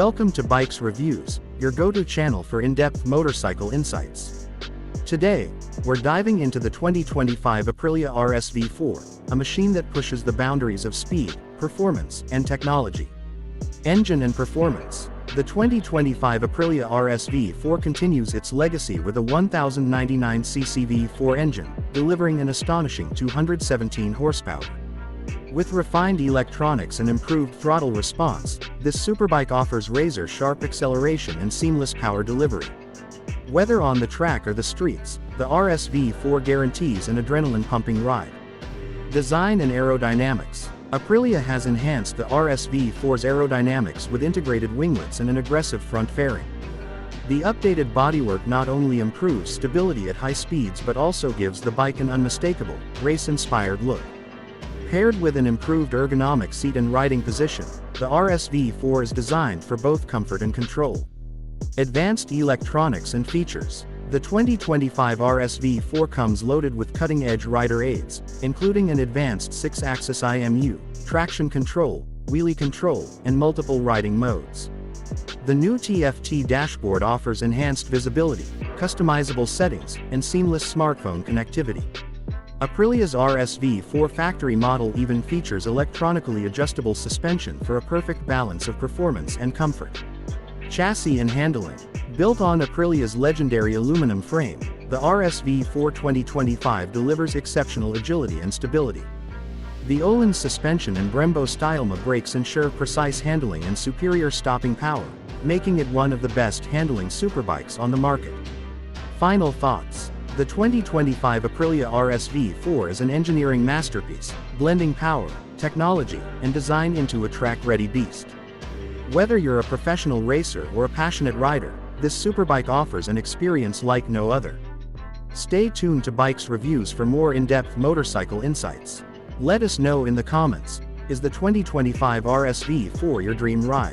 Welcome to Bikes Reviews, your go-to channel for in-depth motorcycle insights. Today, we're diving into the 2025 Aprilia RSV4, a machine that pushes the boundaries of speed, performance, and technology. Engine and performance. The 2025 Aprilia RSV4 continues its legacy with a 1099cc V4 engine, delivering an astonishing 217 horsepower. With refined electronics and improved throttle response, this superbike offers razor-sharp acceleration and seamless power delivery. Whether on the track or the streets, the RSV4 guarantees an adrenaline-pumping ride. Design and aerodynamics. Aprilia has enhanced the RSV4's aerodynamics with integrated winglets and an aggressive front fairing. The updated bodywork not only improves stability at high speeds but also gives the bike an unmistakable, race-inspired look. Paired with an improved ergonomic seat and riding position, the RSV4 is designed for both comfort and control. Advanced electronics and features. The 2025 RSV4 comes loaded with cutting-edge rider aids, including an advanced 6-axis IMU, traction control, wheelie control, and multiple riding modes. The new TFT dashboard offers enhanced visibility, customizable settings, and seamless smartphone connectivity. Aprilia's RSV4 factory model even features electronically adjustable suspension for a perfect balance of performance and comfort. Chassis and handling. Built on Aprilia's legendary aluminum frame, the RSV4 2025 delivers exceptional agility and stability. The Öhlins suspension and Brembo Stylema brakes ensure precise handling and superior stopping power, making it one of the best handling superbikes on the market. Final thoughts. The 2025 Aprilia RSV4 is an engineering masterpiece, blending power, technology, and design into a track-ready beast. Whether you're a professional racer or a passionate rider, this superbike offers an experience like no other. Stay tuned to Bikes Reviews for more in-depth motorcycle insights. Let us know in the comments, is the 2025 RSV4 your dream ride?